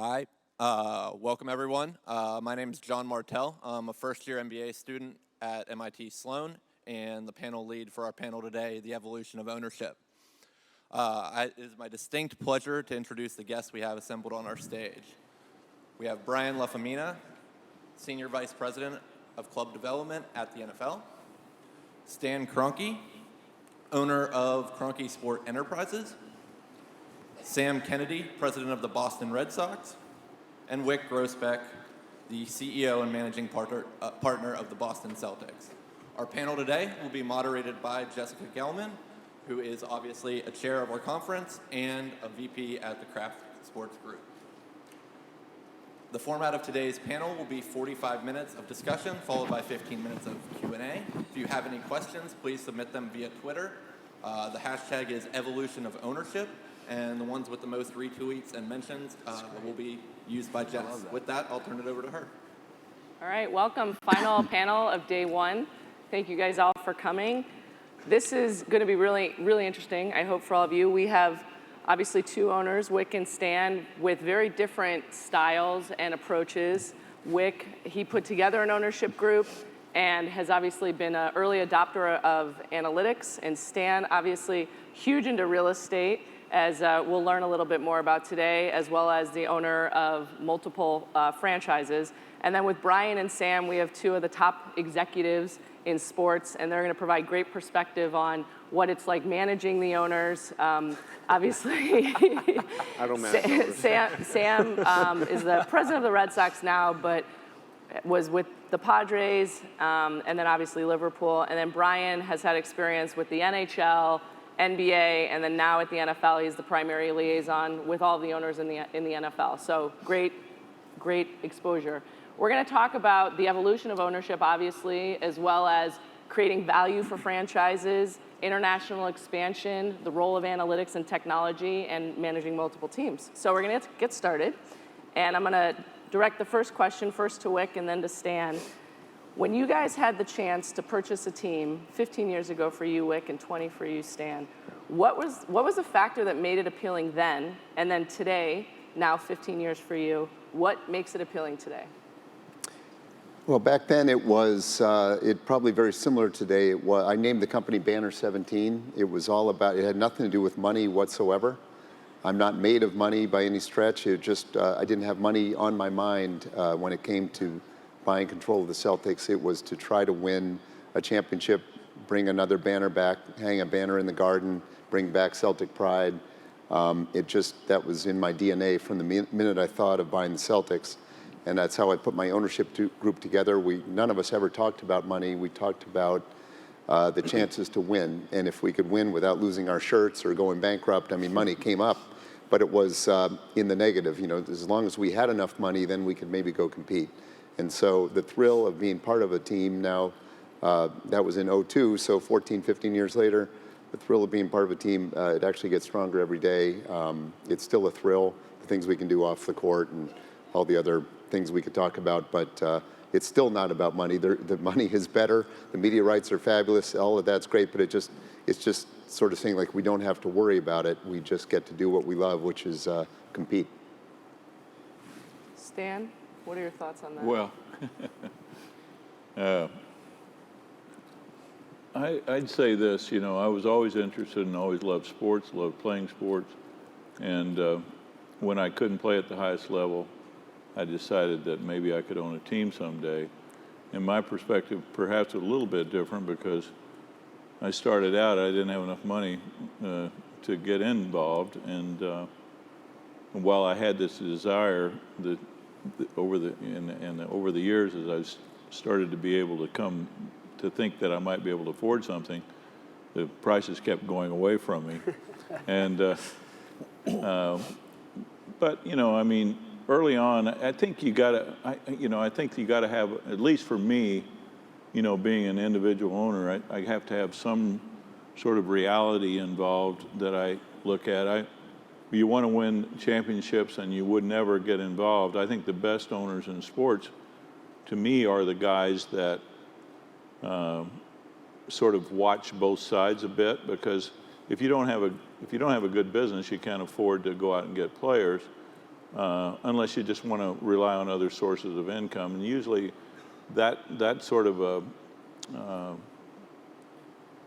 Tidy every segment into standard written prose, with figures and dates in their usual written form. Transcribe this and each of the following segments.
Hi, welcome everyone. My name is John Martell. I'm a first-year MBA student at MIT Sloan and the panel lead for our panel today, The Evolution of Ownership. It is my distinct pleasure to introduce the guests we have assembled on our stage. We have Brian LaFemina, Senior Vice President of Club Development at the NFL, Stan Kroenke, owner of Kroenke Sport Enterprises, Sam Kennedy, President of the Boston Red Sox, and Wyc Grousbeck, the CEO and Managing Partner of the Boston Celtics. Our panel today will be moderated by Jessica Gelman, who is obviously a chair of our conference and a VP at the Kraft Sports Group. The format of today's panel will be 45 minutes of discussion, followed by 15 minutes of Q&A. If you have any questions, please submit them via Twitter. The hashtag is #EvolutionOfOwnership, and the ones with the most retweets and mentions will be used by Jess. With that, I'll turn it over to her. All right, welcome. Final panel of day one. Thank you guys all for coming. This is going to be really, really interesting, I hope, for all of you. We have obviously two owners, Wyc and Stan, with very different styles and approaches. Wyc, he put together an ownership group and has obviously been an early adopter of analytics. And Stan, obviously huge into real estate, as we'll learn a little bit more about today, as well as the owner of multiple franchises. And then with Brian and Sam, we have two of the top executives in sports, and they're going to provide great perspective on what it's like managing the owners. Obviously, I don't manage Sam is the president of the Red Sox now, but was with the Padres, and then obviously Liverpool. And then Brian has had experience with the NHL, NBA, and then now at the NFL, he's the primary liaison with all the owners in the NFL. So great exposure. We're going to talk about the evolution of ownership, obviously, as well as creating value for franchises, international expansion, the role of analytics and technology, and managing multiple teams. So we're going to get started, and I'm going to direct the first question first to Wyc and then to Stan. When you guys had the chance to purchase a team 15 years ago for you, Wyc, and 20 for you, Stan, what was the factor that made it appealing then, and then today, now 15 years for you, what makes it appealing today? Well, back then it was probably very similar today. I named the company Banner 17. It was all about, it had nothing to do with money whatsoever. I'm not made of money by any stretch. It just, I didn't have money on my mind when it came to buying control of the Celtics. It was to try to win a championship, bring another banner back, hang a banner in the Garden, bring back Celtic pride. That was in my DNA from the minute I thought of buying the Celtics. And that's how I put my ownership group together. None of us ever talked about money. We talked about the chances to win. And if we could win without losing our shirts or going bankrupt, I mean, money came up, but it was in the negative. You know, as long as we had enough money, then we could maybe go compete. And so the thrill of being part of a team now, that was in '02, so 14, 15 years later, the thrill of being part of a team, it actually gets stronger every day. It's still a thrill, the things we can do off the court and all the other things we could talk about, but it's still not about money. The money is better, the media rights are fabulous, all of that's great, but it's just sort of saying, like, we don't have to worry about it. We just get to do what we love, which is compete. Stan, what are your thoughts on that? Well, I'd say this, you know, I was always interested and always loved sports, loved playing sports, and when I couldn't play at the highest level, I decided that maybe I could own a team someday. And my perspective perhaps a little bit different because I started out, I didn't have enough money to get involved, and while I had this desire, over the years, as I started to be able to come to think that I might be able to afford something, the prices kept going away from me. And but you know, I mean, early on, I think you gotta have, at least for me, you know, being an individual owner, I have to have some sort of reality involved that I look at. You want to win championships and you would never get involved. I think the best owners in sports, to me, are the guys that sort of watch both sides a bit, because if you don't have a good business, you can't afford to go out and get players. unless you just want to rely on other sources of income. And usually that sort of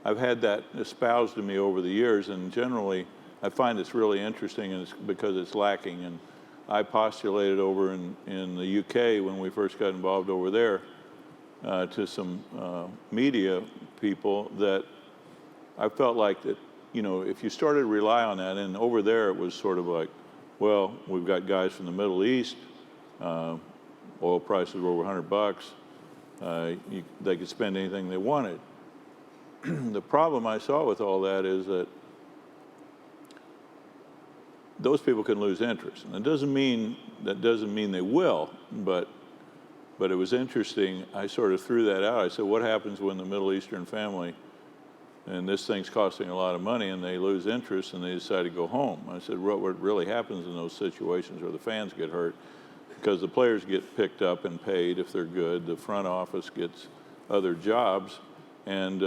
I've had that espoused to me over the years, and generally I find it's really interesting, and it's because it's lacking. And I postulated over in the UK when we first got involved over there to some media people that I felt like that, if you started to rely on that, and over there it was sort of like, well, we've got guys from the Middle East, oil prices were over $100, they could spend anything they wanted. The problem I saw with all that is that those people can lose interest. And that doesn't mean they will, but it was interesting. I sort of threw that out. I said, what happens when the Middle Eastern family, and this thing's costing a lot of money, and they lose interest and they decide to go home? I said, what really happens in those situations where the fans get hurt, because the players get picked up and paid if they're good, the front office gets other jobs, and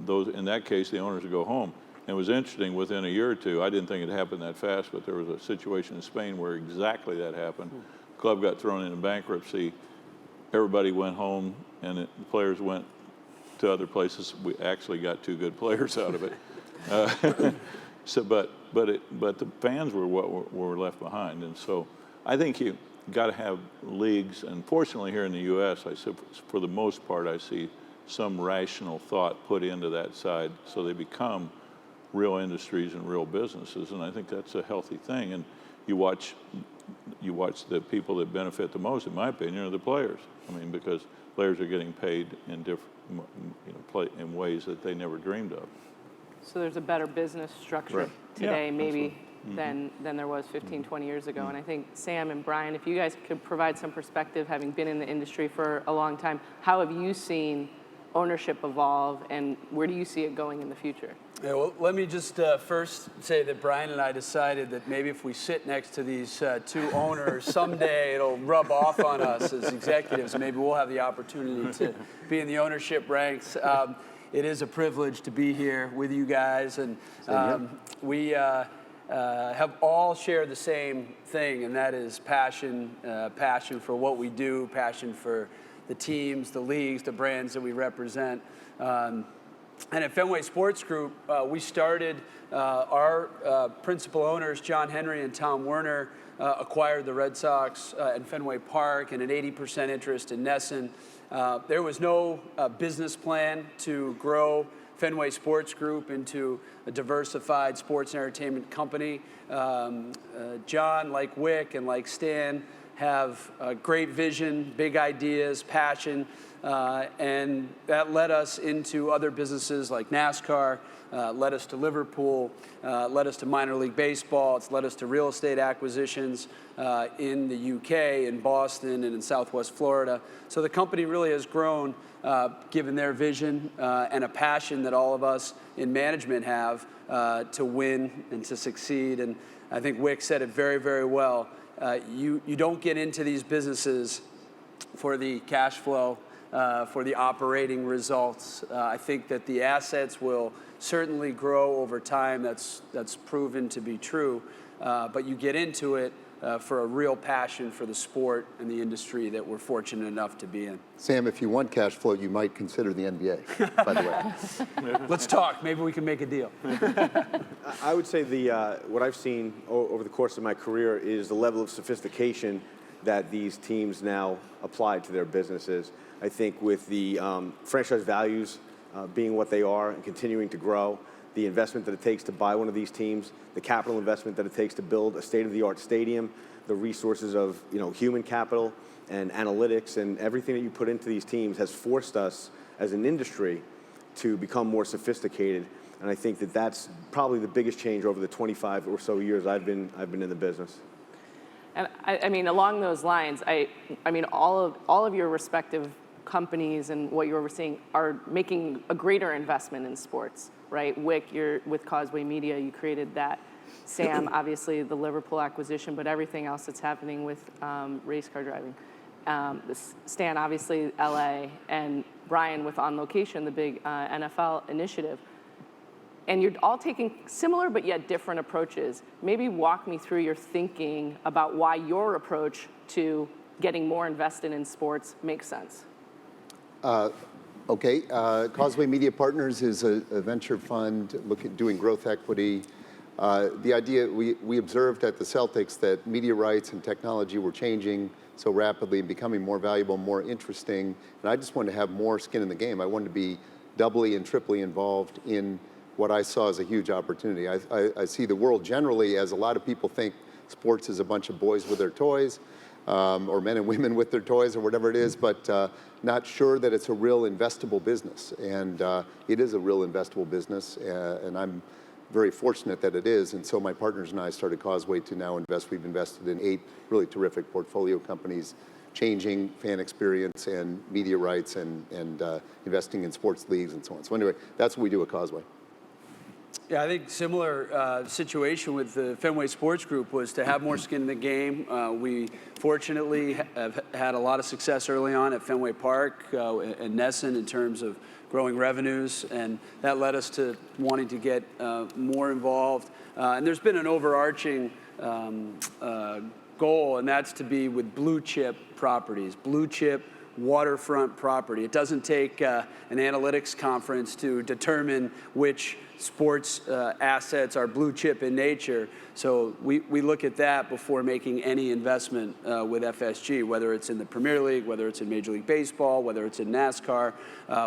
in that case, the owners would go home. And it was interesting, within a year or two, I didn't think it happened that fast, but there was a situation in Spain where exactly that happened. The club got thrown into bankruptcy, everybody went home, and the players went to other places. We actually got 2 good players out of it. But the fans were what were left behind. And so I think you got to have leagues, and fortunately here in the U.S., I said, for the most part, I see some rational thought put into that side, so they become real industries and real businesses, and I think that's a healthy thing. And you watch the people that benefit the most, in my opinion, are the players. I mean, because players are getting paid in different, in ways that they never dreamed of. So there's a better business structure Right. today, Yeah, maybe, than there was 15, 20 years ago. And I think Sam and Brian, if you guys could provide some perspective, having been in the industry for a long time, how have you seen ownership evolve, and where do you see it going in the future? Yeah, well, let me just first say that Brian and I decided that maybe if we sit next to these 2 owners, someday it'll rub off on us as executives. Maybe we'll have the opportunity to be in the ownership ranks. It is a privilege to be here with you guys, and we have all shared the same thing, and that is passion for what we do, passion for the teams, the leagues, the brands that we represent. And at Fenway Sports Group, we started, our principal owners, John Henry and Tom Werner, acquired the Red Sox and Fenway Park and an 80% interest in Nesson. There was no business plan to grow Fenway Sports Group into a diversified sports and entertainment company. John, like Wick and like Stan, have great vision, big ideas, passion, and that led us into other businesses like NASCAR, led us to Liverpool, led us to minor league baseball. It's led us to real estate acquisitions in the UK, in Boston, and in Southwest Florida. So the company really has grown, given their vision and a passion that all of us in management have to win and to succeed. And I think Wick said it very, very well. You don't get into these businesses for the cash flow, for the operating results. I think that the assets will certainly grow over time. That's proven to be true. But you get into it for a real passion for the sport and the industry that we're fortunate enough to be in. Sam, if you want cash flow, you might consider the NBA, by the way. Let's talk. Maybe we can make a deal. I would say what I've seen over the course of my career is the level of sophistication that these teams now apply to their businesses. I think with the franchise values being what they are and continuing to grow, the investment that it takes to buy one of these teams, the capital investment that it takes to build a state-of-the-art stadium, the resources of human capital and analytics and everything that you put into these teams has forced us as an industry to become more sophisticated. And I think that that's probably the biggest change over the 25 or so years I've been in the business. And I mean, along those lines, I mean, all of your respective companies and what you're overseeing are making a greater investment in sports, right? Wick, you're with Causeway Media, you created that. Sam, obviously the Liverpool acquisition, but everything else that's happening with race car driving. Stan, obviously LA, and Brian with On Location, the big NFL initiative. and you're all taking similar but yet different approaches. Maybe walk me through your thinking about why your approach to getting more invested in sports makes sense. Okay, Causeway Media Partners is a venture fund doing growth equity. The idea, we observed at the Celtics that media rights and technology were changing so rapidly and becoming more valuable, more interesting, and I just wanted to have more skin in the game. I wanted to be doubly and triply involved in what I saw as a huge opportunity. I see the world generally as a lot of people think sports is a bunch of boys with their toys, or men and women with their toys or whatever it is, but not sure that it's a real investable business. And it is a real investable business, and I'm very fortunate that it is. And so my partners and I started Causeway to now invest. We've invested in 8 really terrific portfolio companies, changing fan experience and media rights and investing in sports leagues and so on. So anyway, that's what we do at Causeway. Yeah, I think similar situation with the Fenway Sports Group was to have more skin in the game. We fortunately have had a lot of success early on at Fenway Park and Nesson in terms of growing revenues, and that led us to wanting to get more involved. And there's been an overarching goal, and that's to be with blue chip properties, blue chip waterfront property. It doesn't take an analytics conference to determine which sports assets are blue chip in nature. So we look at that before making any investment with FSG, whether it's in the Premier League, whether it's in Major League Baseball, whether it's in NASCAR,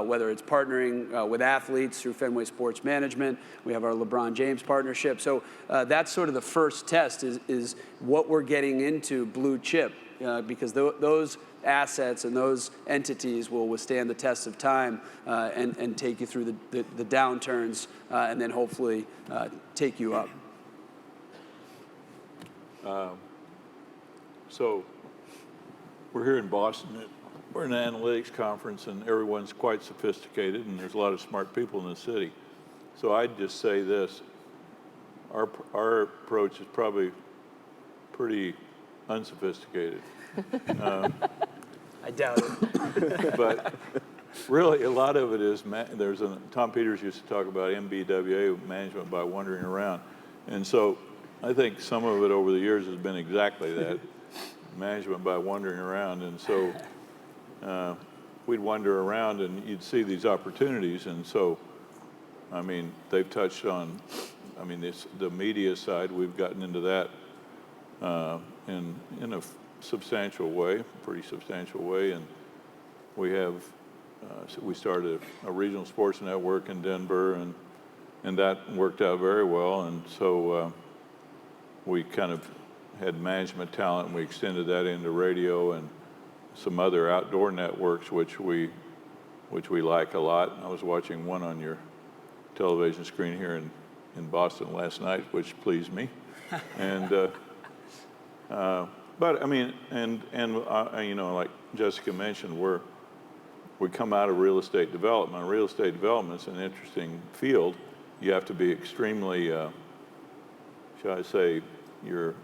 whether it's partnering with athletes through Fenway Sports Management. We have our LeBron James partnership. So that's sort of the first test is what we're getting into blue chip, because those assets and those entities will withstand the test of time and take you through the downturns and then hopefully take you up. So we're here in Boston. We're in an analytics conference, and everyone's quite sophisticated, and there's a lot of smart people in the city. So I'd just say this. Our approach is probably pretty unsophisticated. I doubt it. But really, a lot of it is, Tom Peters used to talk about MBWA, management by wandering around. And so I think some of it over the years has been exactly that, management by wandering around. And so we'd wander around and you'd see these opportunities. And so, I mean, they've touched on, the media side, we've gotten into that in a substantial way, pretty substantial way. And we have, we started a regional sports network in Denver, and that worked out very well. And so we kind of had management talent, and we extended that into radio and some other outdoor networks, which we like a lot. I was watching one on your television screen here in Boston last night, which pleased me. And but I mean, and like Jessica mentioned, we come out of real estate development. Real estate development is an interesting field. You have to be extremely, shall I say, your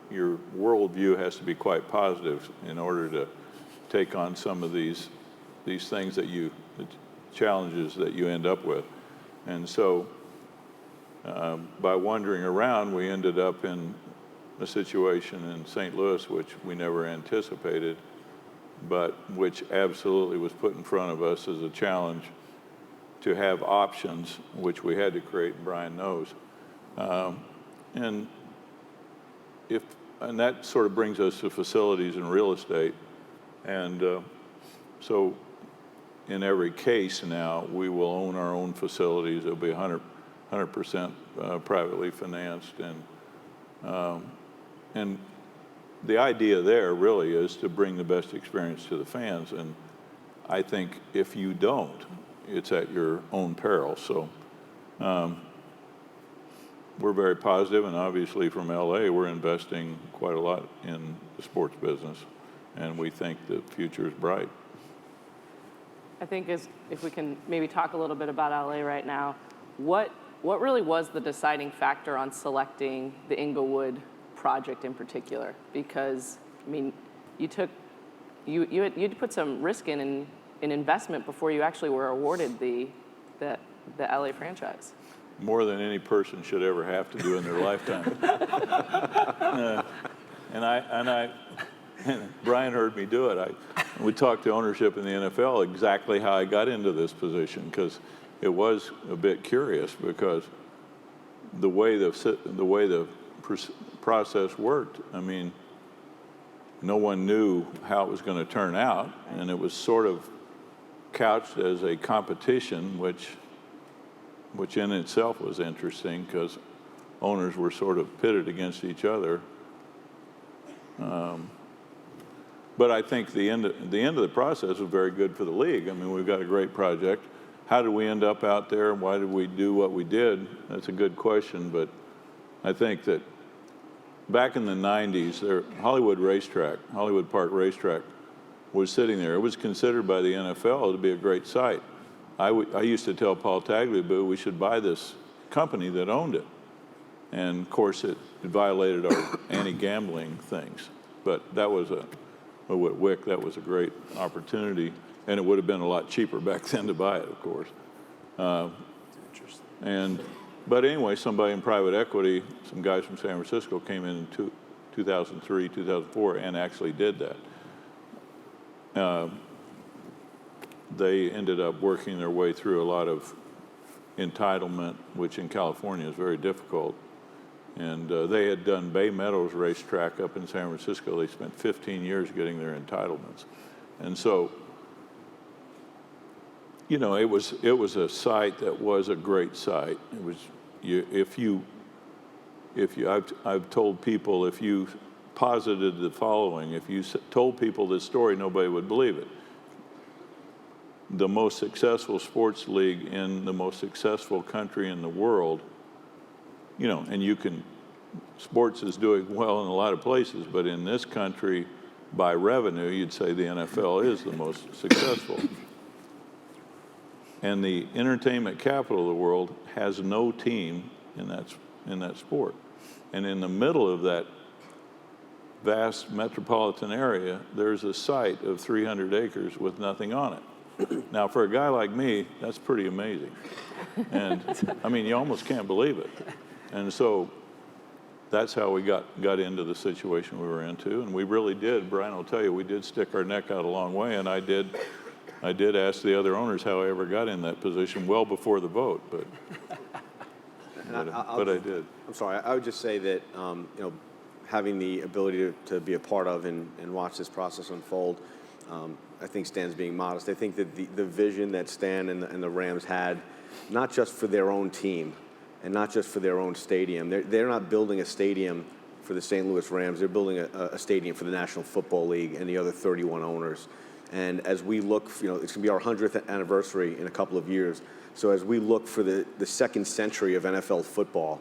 worldview has to be quite positive in order to take on some of these things the challenges that you end up with. And so by wandering around, we ended up in a situation in St. Louis which we never anticipated, but which absolutely was put in front of us as a challenge to have options, which we had to create, and Brian knows. And that sort of brings us to facilities and real estate. And so in every case now, we will own our own facilities. It'll be 100% privately financed. And the idea there really is to bring the best experience to the fans. And I think if you don't, it's at your own peril. So we're very positive, and obviously from LA, we're investing quite a lot in the sports business, and we think the future is bright. I think if we can maybe talk a little bit about LA right now, what really was the deciding factor on selecting the Inglewood project in particular? Because I mean, you put some risk in investment before you actually were awarded the LA franchise. more than any person should ever have to do in their lifetime. And Brian heard me do it. We talked to ownership in the NFL exactly how I got into this position, because it was a bit curious, because the way the process worked, I mean, no one knew how it was going to turn out, and it was sort of couched as a competition, which in itself was interesting, because owners were sort of pitted against each other. But I think the end of the process was very good for the league. I mean, we've got a great project. How did we end up out there? Why did we do what we did? That's a good question, but I think that back in the 90s, Hollywood Park Racetrack was sitting there. It was considered by the NFL to be a great site. I used to tell Paul Tagliabue we should buy this company that owned it. And of course, it violated our anti-gambling things. But that was at WIC, that was a great opportunity. And it would have been a lot cheaper back then to buy it, of course. Interesting. But anyway, somebody in private equity, some guys from San Francisco came in 2003, 2004, and actually did that. They ended up working their way through a lot of entitlement, which in California is very difficult. And they had done Bay Meadows racetrack up in San Francisco. They spent 15 years getting their entitlements. And so, you know, it was a site that was a great site. It was, I've told people, if you posited the following, if you told people this story, nobody would believe it. The most successful sports league in the most successful country in the world, you know, and sports is doing well in a lot of places, but in this country, by revenue, you'd say the NFL is the most successful. And the entertainment capital of the world has no team in that sport. And in the middle of that vast metropolitan area, there's a site of 300 acres with nothing on it. Now, for a guy like me, that's pretty amazing. And I mean, you almost can't believe it. And so that's how we got into the situation we were into. And we really did, Brian will tell you, we did stick our neck out a long way. And I did ask the other owners how I ever got in that position well before the vote, but I did. I'm sorry. I would just say that you know, having the ability to be a part of and watch this process unfold, I think Stan's being modest. I think that the vision that Stan and the Rams had, not just for their own team and not just for their own stadium. They're not building a stadium for the St. Louis Rams. They're building a stadium for the National Football League and the other 31 owners. And as we look, you know, it's going to be our 100th anniversary in a couple of years. So as we look for the second century of NFL football,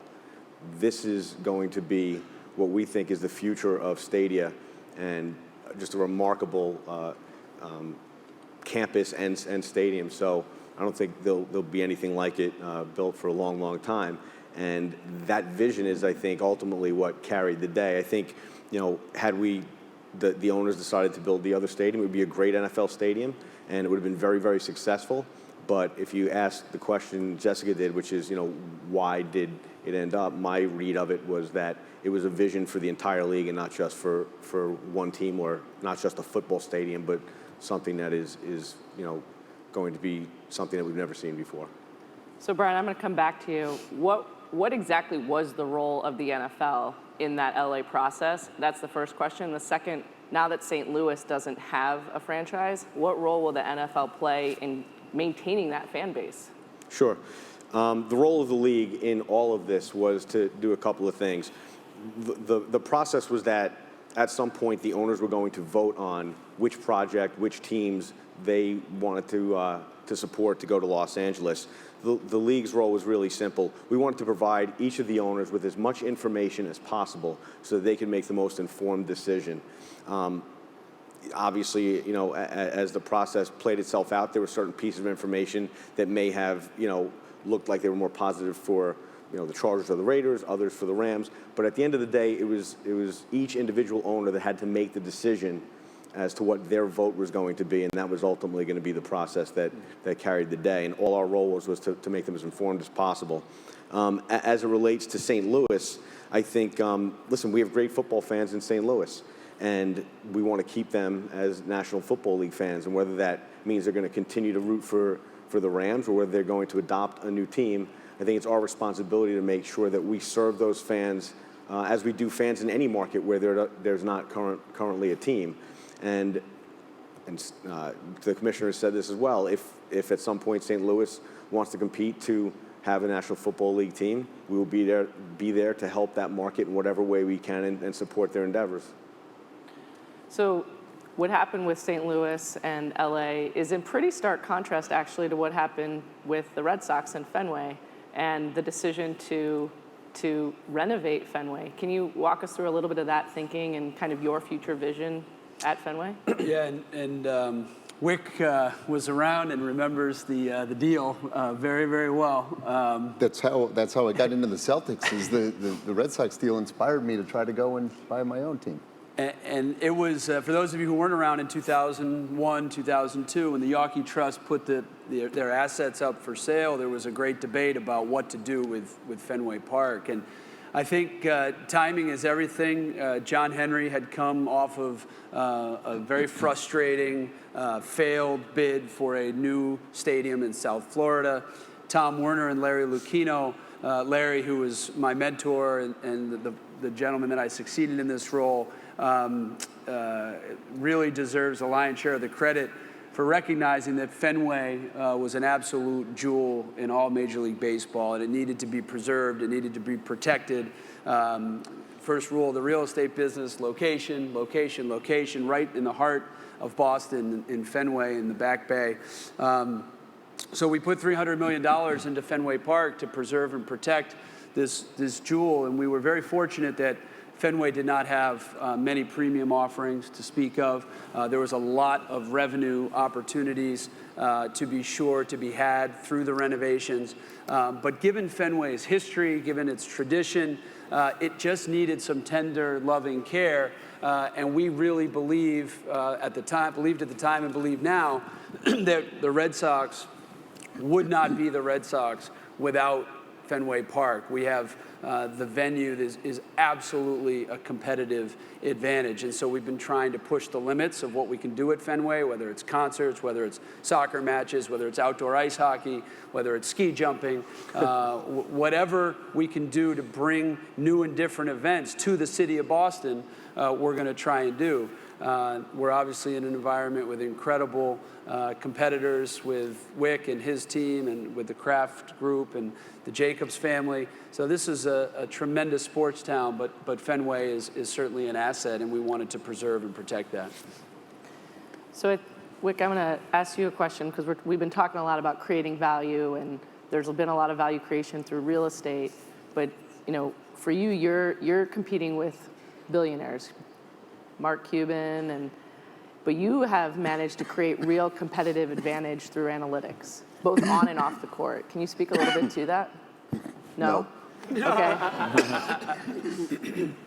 this is going to be what we think is the future of stadia, and just a remarkable campus and stadium. So I don't think there'll be anything like it built for a long, long time. And that vision is, I think, ultimately what carried the day. I think, you know, had the owners decided to build the other stadium, it would be a great NFL stadium, and it would have been very, very successful. But if you ask the question Jessica did, which is, you know, why did it end up, my read of it was that it was a vision for the entire league and not just for one team, or not just a football stadium, but something that is you know, going to be something that we've never seen before. So Brian, I'm going to come back to you. What exactly was the role of the NFL in that LA process? That's the first question. The second, now that St. Louis doesn't have a franchise, what role will the NFL play in maintaining that fan base? Sure. The role of the league in all of this was to do a couple of things. The process was that at some point the owners were going to vote on which project, which teams they wanted to support to go to Los Angeles. The league's role was really simple. We wanted to provide each of the owners with as much information as possible so that they could make the most informed decision. Obviously, you know, as the process played itself out, there were certain pieces of information that may have, you know, looked like they were more positive for, you know, the Chargers or the Raiders, others for the Rams. But at the end of the day, it was each individual owner that had to make the decision as to what their vote was going to be, and that was ultimately going to be the process that carried the day. And all our role was to make them as informed as possible. As it relates to St. Louis, I think, listen, we have great football fans in St. Louis, and we want to keep them as National Football League fans, and whether that means they're going to continue to root for the Rams or whether they're going to adopt a new team, I think it's our responsibility to make sure that we serve those fans as we do fans in any market where there's not currently a team. And the commissioner has said this as well. If at some point St. Louis wants to compete to have a National Football League team, we will be there to help that market in whatever way we can and support their endeavors. So what happened with St. Louis and LA is in pretty stark contrast actually to what happened with the Red Sox and Fenway and the decision to renovate Fenway. Can you walk us through a little bit of that thinking and kind of your future vision at Fenway? Yeah, and Wick was around and remembers the deal very, very well. That's how I got into the Celtics. Is the Red Sox deal inspired me to try to go and buy my own team. And it was, for those of you who weren't around in 2001, 2002, when the Yawkey Trust put their assets up for sale, there was a great debate about what to do with Fenway Park. And I think timing is everything. John Henry had come off of a very frustrating, failed bid for a new stadium in South Florida. Tom Werner and Larry Lucchino, Larry, who was my mentor and the gentleman that I succeeded in this role, really deserves a lion's share of the credit for recognizing that Fenway was an absolute jewel in all Major League Baseball, and it needed to be preserved, it needed to be protected. First rule of the real estate business, location, location, location, right in the heart of Boston, in Fenway, in the Back Bay. So we put $300 million into Fenway Park to preserve and protect this jewel, and we were very fortunate that Fenway did not have many premium offerings to speak of. There was a lot of revenue opportunities to be sure to be had through the renovations. But given Fenway's history, given its tradition, it just needed some tender, loving care. And we really believed at the time and believe now that the Red Sox would not be the Red Sox without Fenway Park. We have the venue that is absolutely a competitive advantage. And so we've been trying to push the limits of what we can do at Fenway, whether it's concerts, whether it's soccer matches, whether it's outdoor ice hockey, whether it's ski jumping, whatever we can do to bring new and different events to the city of Boston, we're going to try and do. We're obviously in an environment with incredible competitors, with Wick and his team, and with the Kraft Group and the Jacobs family. So this is a tremendous sports town, but Fenway is certainly an asset, and we wanted to preserve and protect that. So, Wick, I'm going to ask you a question because we've been talking a lot about creating value, and there's been a lot of value creation through real estate. But for you, you're competing with billionaires, Mark Cuban, but you have managed to create real competitive advantage through analytics, both on and off the court. Can you speak a little bit to that? No. Okay.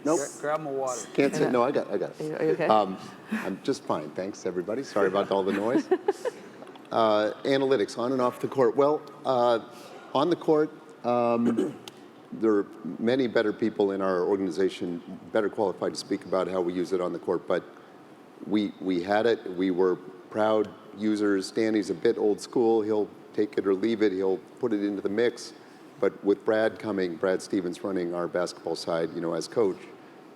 Nope. Grab my water. Can't say no. I got it. Are you okay? I'm just fine. Thanks, everybody. Sorry about all the noise. Analytics on and off the court. Well, on the court, there are many better people in our organization, better qualified to speak about how we use it on the court. But we had it. We were proud users. Danny's a bit old school. He'll take it or leave it. He'll put it into the mix. But with Brad Stevens running our basketball side, as coach,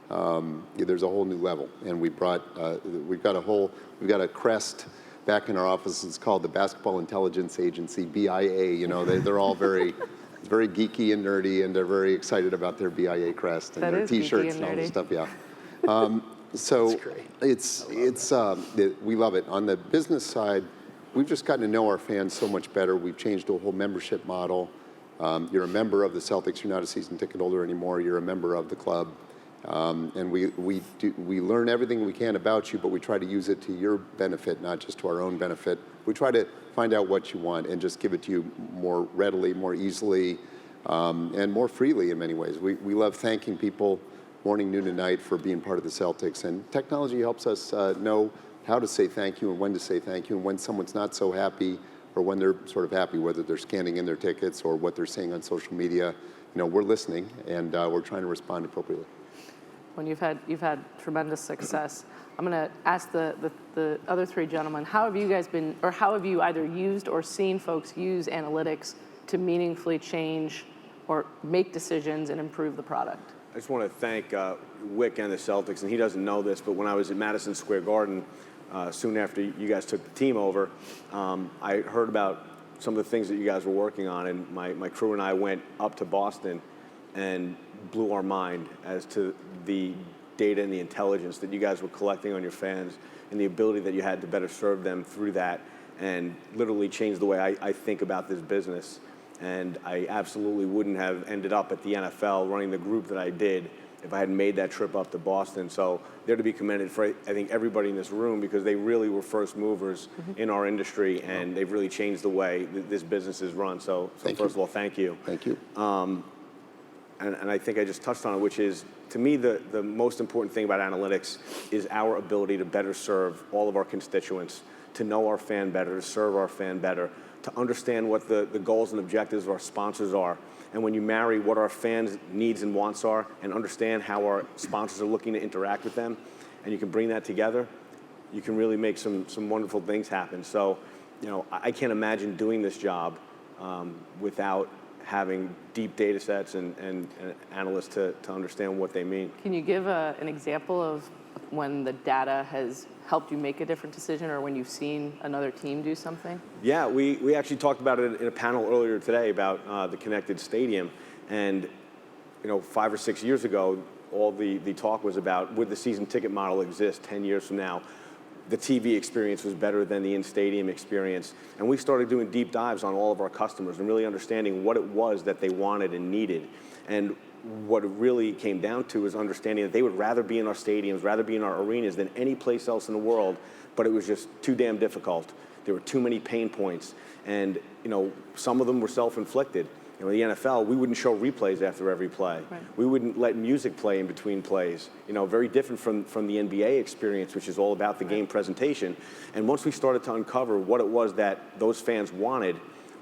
there's a whole new level. And we've got a crest back in our office. It's called the Basketball Intelligence Agency, BIA. They're all very geeky and nerdy, and they're very excited about their BIA crest and their T-shirts and all this stuff. Yeah. So we love it. On the business side, we've just gotten to know our fans so much better. We've changed to a whole membership model. You're a member of the Celtics. You're not a season ticket holder anymore. You're a member of the club. And we learn everything we can about you, but we try to use it to your benefit, not just to our own benefit. We try to find out what you want and just give it to you more readily, more easily, and more freely in many ways. We love thanking people morning, noon, and night for being part of the Celtics. And technology helps us know how to say thank you and when to say thank you, and when someone's not so happy or when they're sort of happy, whether they're scanning in their tickets or what they're saying on social media. We're listening, and we're trying to respond appropriately. When you've had tremendous success, I'm going to ask the other three gentlemen, how have you guys been, or how have you either used or seen folks use analytics to meaningfully change or make decisions and improve the product? I just want to thank Wick and the Celtics, and he doesn't know this, but when I was at Madison Square Garden, soon after you guys took the team over, I heard about some of the things that you guys were working on, and my crew and I went up to Boston and blew our mind as to the data and the intelligence that you guys were collecting on your fans and the ability that you had to better serve them through that, and literally change the way I think about this business. And I absolutely wouldn't have ended up at the NFL running the group that I did if I hadn't made that trip up to Boston. So they're to be commended for, I think, everybody in this room, because they really were first movers in our industry, and they've really changed the way this business is run. So first of all, thank you. Thank you. And I think I just touched on it, which is, to me, the most important thing about analytics is our ability to better serve all of our constituents, to know our fan better, to serve our fan better, to understand what the goals and objectives of our sponsors are. And when you marry what our fans' needs and wants are and understand how our sponsors are looking to interact with them, and you can bring that together, you can really make some wonderful things happen. So, I can't imagine doing this job without having deep data sets and analysts to understand what they mean. Can you give an example of when the data has helped you make a different decision, or when you've seen another team do something? Yeah, we actually talked about it in a panel earlier today about the connected stadium. And 5 or 6 years ago, all the talk was about, would the season ticket model exist 10 years from now? The TV experience was better than the in-stadium experience. And we started doing deep dives on all of our customers and really understanding what it was that they wanted and needed. And what it really came down to is understanding that they would rather be in our stadiums, rather be in our arenas than any place else in the world, but it was just too damn difficult. There were too many pain points, and some of them were self-inflicted. In the NFL, we wouldn't show replays after every play. Right. We wouldn't let music play in between plays. Very different from the NBA experience, which is all about the game presentation. And once we started to uncover what it was that those fans wanted,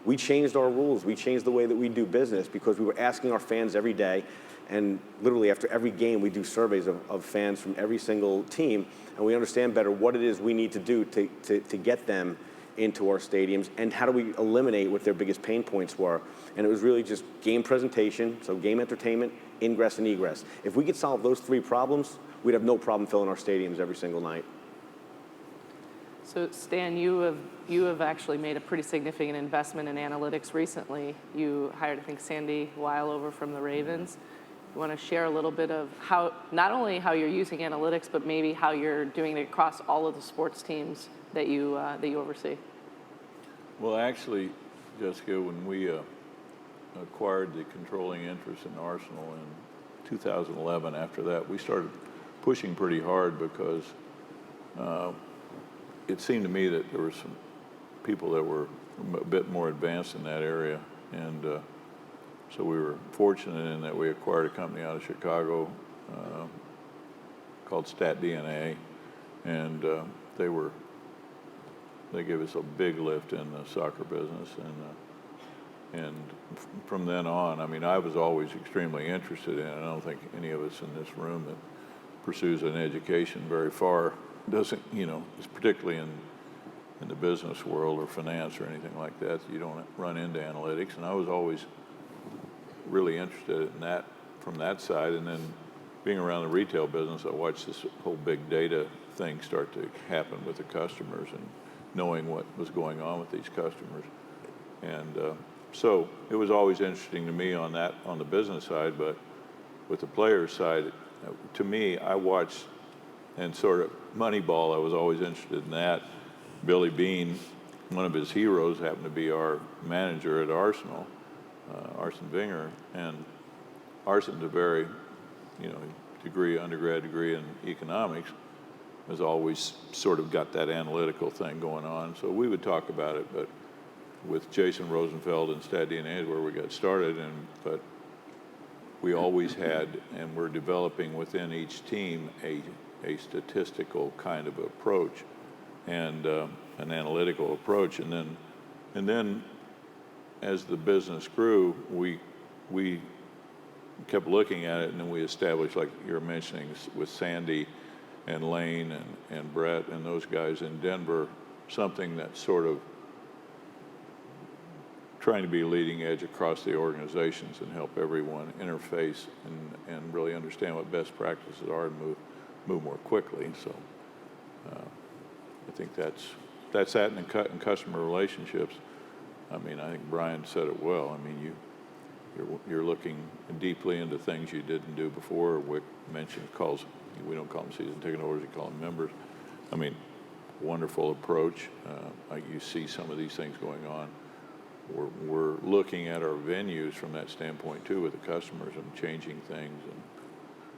we changed our rules. We changed the way that we do business, because we were asking our fans every day, and literally after every game we do surveys of fans from every single team, and we understand better what it is we need to do to get them into our stadiums, and how do we eliminate what their biggest pain points were. And it was really just game presentation, so game entertainment, ingress and egress. If we could solve those 3 problems, we'd have no problem filling our stadiums every single night. So Stan, you have actually made a pretty significant investment in analytics recently. You hired, I think, Sandy Weil over from the Ravens. You want to share a little bit of how, not only how you're using analytics, but maybe how you're doing it across all of the sports teams that you oversee? Well, actually, Jessica, when we acquired the controlling interest in Arsenal in 2011, after that, we started pushing pretty hard, because it seemed to me that there were some people that were a bit more advanced in that area. And so we were fortunate in that we acquired a company out of Chicago called StatDNA, and they gave us a big lift in the soccer business. And from then on, I was always extremely interested in it. I don't think any of us in this room that pursues an education very far doesn't, particularly in the business world or finance or anything like that, you don't run into analytics. And I was always really interested in that from that side. And then being around the retail business, I watched this whole big data thing start to happen with the customers and knowing what was going on with these customers. And so it was always interesting to me on the business side, but with the player side, to me, I watched, and sort of Moneyball, I was always interested in that. Billy Beane, one of his heroes, happened to be our manager at Arsenal, Arsene Wenger, and Arsene's a very, undergrad degree in economics, has always sort of got that analytical thing going on. So we would talk about it, but with Jason Rosenfeld and StatDNA is where we got started, but we always had, and we're developing within each team a statistical kind of approach and an analytical approach. And then as the business grew, we kept looking at it, and then we established, like you're mentioning, with Sandy and Lane and Brett and those guys in Denver, something that's sort of trying to be leading edge across the organizations and help everyone interface and really understand what best practices are and move more quickly. So I think that's that in customer relationships. I mean, I think Brian said it well. I mean, you're looking deeply into things you didn't do before. Wick mentioned we don't call them season ticket holders, we call them members. I mean, wonderful approach. You see some of these things going on. We're looking at our venues from that standpoint too, with the customers, and changing things and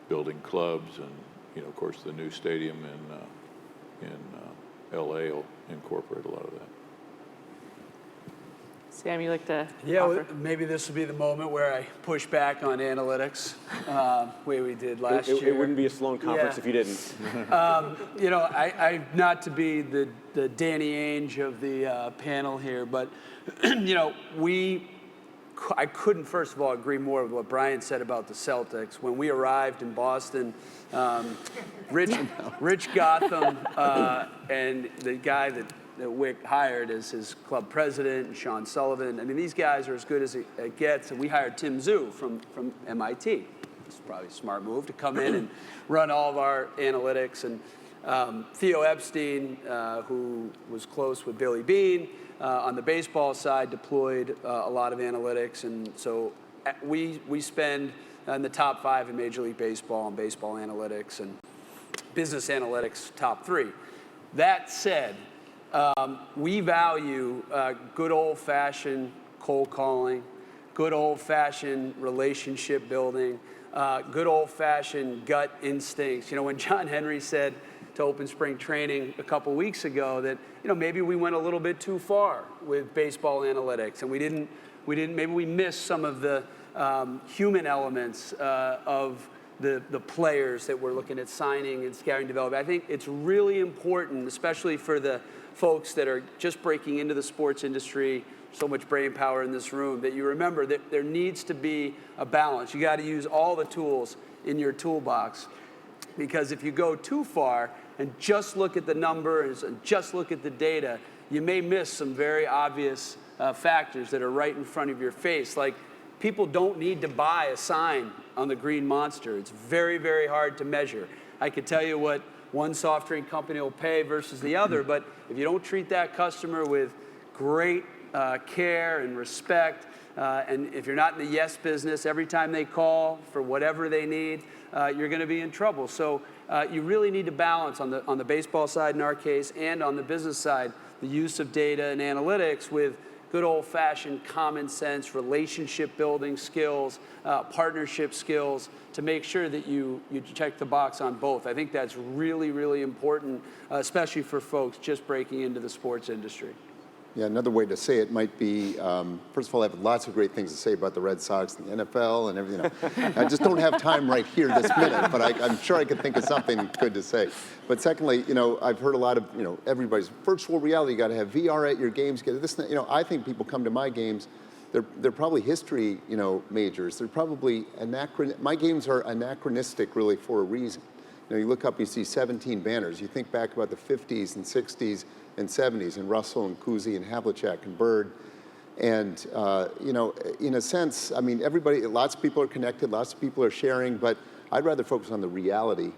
building clubs, and of course the new stadium in LA will incorporate a lot of that. Sam, you like to Yeah, offer? maybe this will be the moment where I push back on analytics, way we did last year. It wouldn't be a Sloan conference if you didn't. I not to be the Danny Ainge of the panel here, but I couldn't, first of all, agree more with what Brian said about the Celtics. When we arrived in Boston, Rich Gotham and the guy that Wick hired as his club president, and Sean Sullivan. I mean, these guys are as good as it gets. And we hired Tim Zhu from MIT. It's probably a smart move to come in and run all of our analytics. And Theo Epstein, who was close with Billy Beane, on the baseball side, deployed a lot of analytics. And so we spend in the top 5 in Major League Baseball and baseball analytics, and business analytics top 3. That said, we value good old-fashioned cold calling, good old-fashioned relationship building, good old-fashioned gut instincts. When John Henry said to Open Spring Training a couple weeks ago that maybe we went a little bit too far with baseball analytics, and maybe we missed some of the human elements of the players that we're looking at signing and scouting development. I think it's really important, especially for the folks that are just breaking into the sports industry, so much brain power in this room, that you remember that there needs to be a balance. You got to use all the tools in your toolbox, because if you go too far and just look at the numbers and just look at the data, you may miss some very obvious factors that are right in front of your face. Like, people don't need to buy a sign on the Green Monster. It's very, very hard to measure. I could tell you what one soft drink company will pay versus the other, but if you don't treat that customer with great care and respect, and if you're not in the yes business, every time they call for whatever they need, you're going to be in trouble. So you really need to balance on the baseball side, in our case, and on the business side, the use of data and analytics with good old-fashioned common sense, relationship building skills, partnership skills, to make sure that you check the box on both. I think that's really, really important, especially for folks just breaking into the sports industry. Yeah, another way to say it might be, first of all, I have lots of great things to say about the Red Sox and the NFL and everything. I just don't have time right here this minute, but I'm sure I could think of something good to say. But secondly, I've heard a lot of, everybody's virtual reality, you got to have VR at your games, get this, I think people come to my games, they're probably history, majors. They're probably my games are anachronistic really for a reason. You look up, you see 17 banners. You think back about the 50s and 60s and 70s, and Russell and Cousy and Havlicek and Bird. And, in a sense, I mean, lots of people are connected, lots of people are sharing, but I'd rather focus on the reality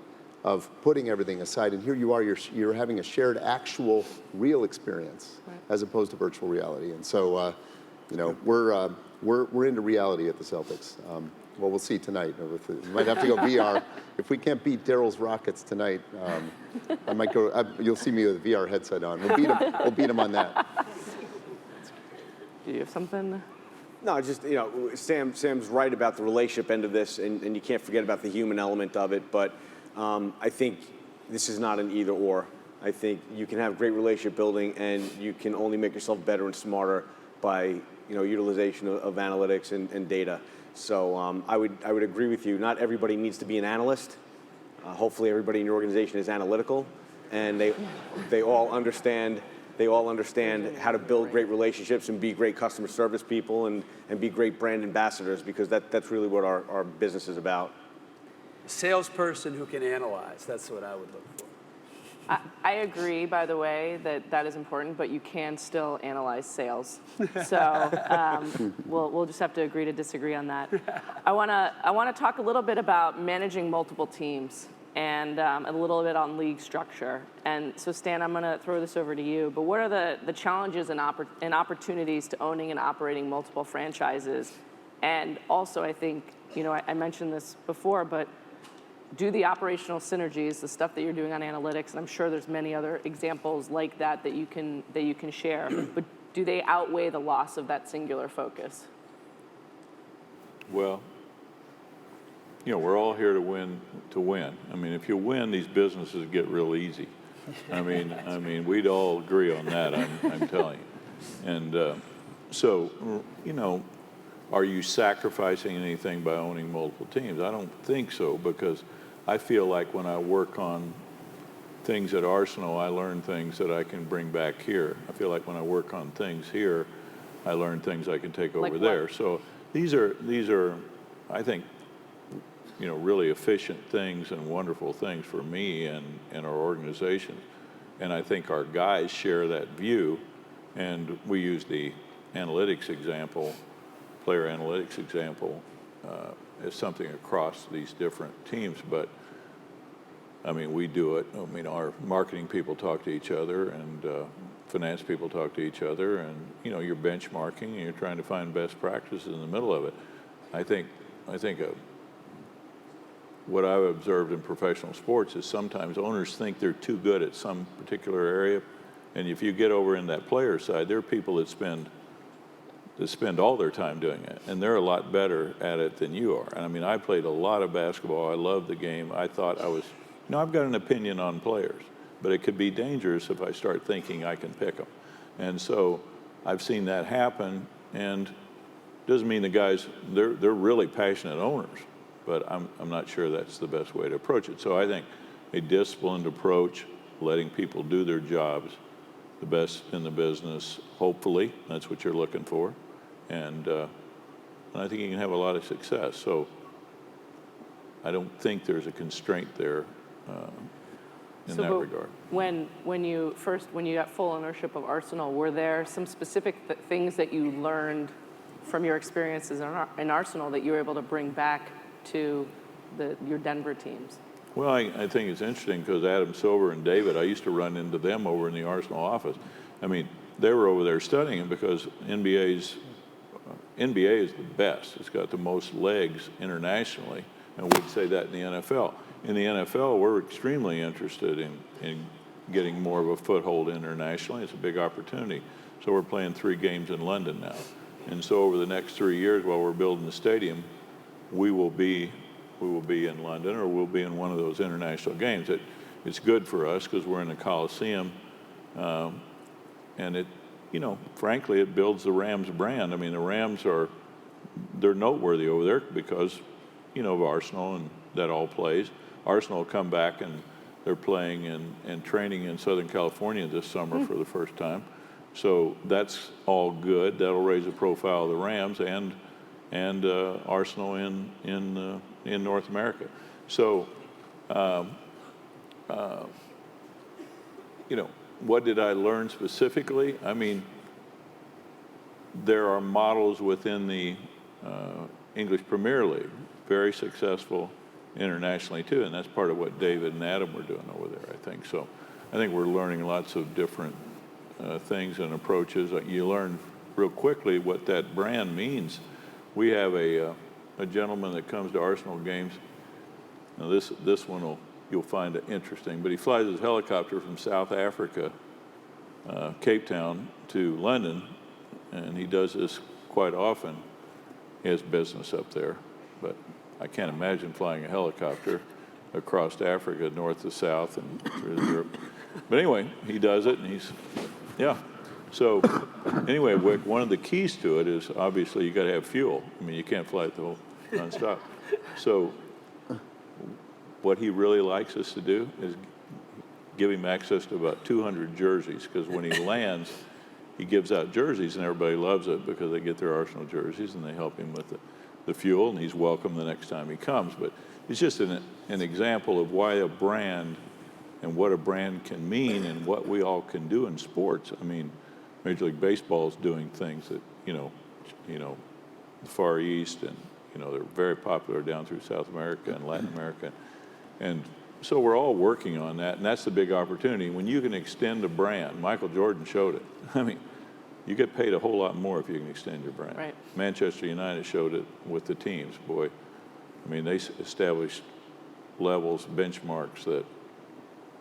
of putting everything aside. And here you are, you're having a shared, actual, real experience, right, as opposed to virtual reality. And so, we're into reality at the Celtics. Well, we'll see tonight. We might have to go VR. If we can't beat Daryl's Rockets tonight, I might go. You'll see me with a VR headset on. We'll beat him on that. Do you have something? No, just, Sam's right about the relationship end of this, and you can't forget about the human element of it. But I think this is not an either or. I think you can have great relationship building, and you can only make yourself better and smarter by utilization of analytics and data. So I would agree with you. Not everybody needs to be an analyst. Hopefully everybody in your organization is analytical. and they all understand how to build great relationships and be great customer service people and be great brand ambassadors, because that's really what our business is about. A salesperson who can analyze, that's what I would look for. I agree, by the way, that is important, but you can still analyze sales. So we'll just have to agree to disagree on that. I want to talk a little bit about managing multiple teams and a little bit on league structure. And so, Stan, I'm going to throw this over to you. But what are the challenges and opportunities to owning and operating multiple franchises? And also, I think, I mentioned this before, but do the operational synergies, the stuff that you're doing on analytics, and I'm sure there's many other examples like that you can share, but do they outweigh the loss of that singular focus? Well, we're all here to win. I mean, if you win, these businesses get real easy. I mean, we'd all agree on that. I'm telling you. And so, are you sacrificing anything by owning multiple teams? I don't think so, because I feel like when I work on things at Arsenal, I learn things that I can bring back here. I feel like when I work on things here, I learn things I can take over there. So these are, I think, really efficient things and wonderful things for me and our organization. And I think our guys share that view. And we use the analytics example, player analytics example, as something across these different teams. But I mean, we do it. I mean, our marketing people talk to each other, and finance people talk to each other, and you're benchmarking and you're trying to find best practices in the middle of it. I think what I've observed in professional sports is sometimes owners think they're too good at some particular area, and if you get over in that player side, there are people that spend all their time doing it, and they're a lot better at it than you are. And I mean, I played a lot of basketball. I loved the game. I thought I was, I've got an opinion on players, but it could be dangerous if I start thinking I can pick them. And so I've seen that happen, and doesn't mean the guys, they're really passionate owners, but I'm not sure that's the best way to approach it. So I think a disciplined approach, letting people do their jobs, the best in the business, hopefully, that's what you're looking for. And I think you can have a lot of success. So I don't think there's a constraint there in that regard. When you got full ownership of Arsenal, were there some specific things that you learned from your experiences in Arsenal that you were able to bring back to your Denver teams? Well, I think it's interesting because Adam Silver and David, I used to run into them over in the Arsenal office. I mean, they were over there studying because NBA is the best. It's got the most legs internationally, and we'd say that in the NFL. In the NFL, we're extremely interested in getting more of a foothold internationally. It's a big opportunity. So we're playing 3 games in London now. And so over the next 3 years while we're building the stadium, we will be in London, or we'll be in one of those international games. It's good for us because we're in the Coliseum, and it, frankly, it builds the Rams brand. I mean, the Rams they're noteworthy over there because, of Arsenal, and that all plays. Arsenal will come back, and they're playing and training in Southern California this summer for the first time. So that's all good. That'll raise the profile of the Rams and Arsenal in North America. So, what did I learn specifically? I mean, there are models within the English Premier League, very successful internationally too, and that's part of what David and Adam were doing over there, I think. So I think we're learning lots of different things and approaches. You learn real quickly what that brand means. We have a gentleman that comes to Arsenal games. Now this one you'll find it interesting, but he flies his helicopter from South Africa, Cape Town, to London, and he does this quite often. He has business up there, but I can't imagine flying a helicopter across Africa, north to south, and through Europe. But anyway, he does it, and yeah. So anyway, one of the keys to it is obviously you got to have fuel. I mean, you can't fly it the whole nonstop. So what he really likes us to do is give him access to about 200 jerseys, because when he lands, he gives out jerseys, and everybody loves it because they get their Arsenal jerseys, and they help him with the fuel, and he's welcome the next time he comes. But it's just an example of why a brand and what a brand can mean and what we all can do in sports. I mean, Major League Baseball is doing things that, the Far East, and, they're very popular down through South America and Latin America. And so we're all working on that, and that's the big opportunity. When you can extend a brand, Michael Jordan showed it. I mean, you get paid a whole lot more if you can extend your brand. Right. Manchester United showed it with the teams, boy. I mean, they established levels, benchmarks that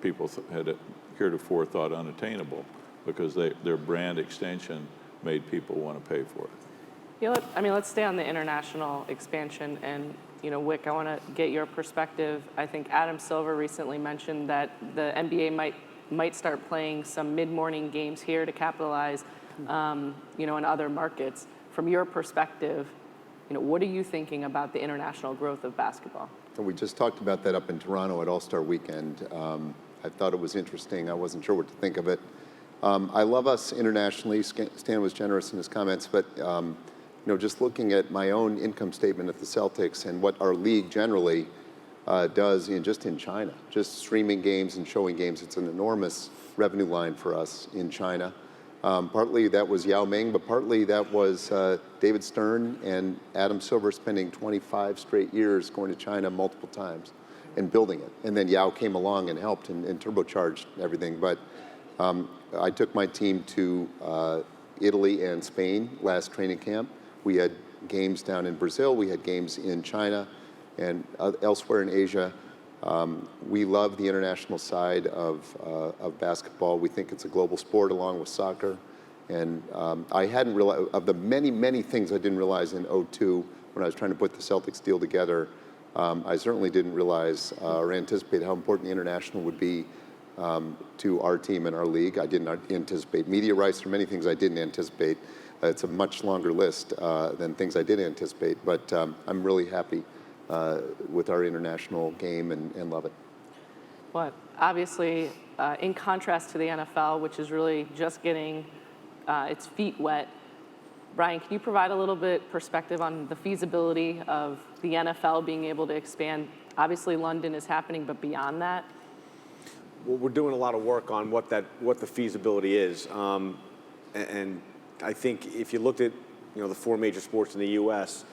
people had heretofore thought unattainable, because their brand extension made people want to pay for it. Yeah, let's stay on the international expansion. And, Wick, I want to get your perspective. I think Adam Silver recently mentioned that the NBA might start playing some mid-morning games here to capitalize, in other markets. From your perspective, what are you thinking about the international growth of basketball? And we just talked about that up in Toronto at All-Star Weekend. I thought it was interesting. I wasn't sure what to think of it. I love us internationally. Stan was generous in his comments, but just looking at my own income statement at the Celtics and what our league generally does just in China, just streaming games and showing games, it's an enormous revenue line for us in China. Partly that was Yao Ming, but partly that was David Stern and Adam Silver spending 25 straight years going to China multiple times and building it. And then Yao came along and helped and turbocharged everything. But I took my team to Italy and Spain last training camp. We had games down in Brazil, we had games in China and elsewhere in Asia. We love the international side of basketball. We think it's a global sport along with soccer. And I hadn't realized, of the many, many things I didn't realize in '02 when I was trying to put the Celtics deal together, I certainly didn't realize or anticipate how important the international would be to our team and our league. I did not anticipate media rights or many things I didn't anticipate. It's a much longer list than things I did anticipate, but I'm really happy with our international game and love it. Well, obviously, in contrast to the NFL, which is really just getting its feet wet, Brian, can you provide a little bit perspective on the feasibility of the NFL being able to expand? Obviously, London is happening, but beyond that? Well, we're doing a lot of work on what the feasibility is, and I think if you looked at the four major sports in the U.S.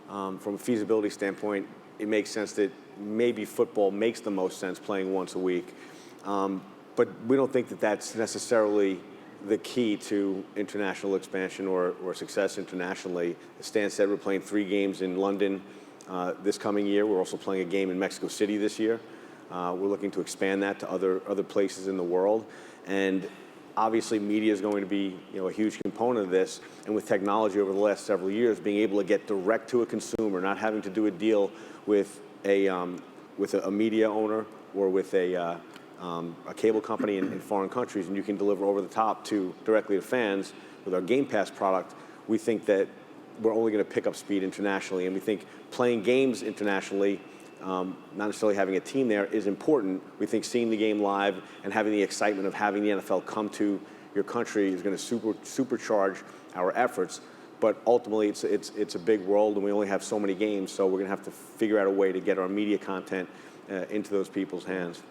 From a feasibility standpoint, it makes sense that maybe football makes the most sense playing once a week, but we don't think that that's necessarily the key to international expansion or success internationally. As Stan said, we're playing 3 games in London this coming year. We're also playing a game in Mexico City this year. We're looking to expand that to other places in the world, and obviously media is going to be a huge component of this. And with technology over the last several years, being able to get direct to a consumer, not having to do a deal with a media owner or with a cable company in foreign countries, and you can deliver over the top directly to fans with our Game Pass product, we think that we're only going to pick up speed internationally. And we think playing games internationally, not necessarily having a team there, is important. We think seeing the game live and having the excitement of having the NFL come to your country is going to supercharge our efforts. But ultimately, it's a big world, and we only have so many games, so we're going to have to figure out a way to get our media content into those people's hands.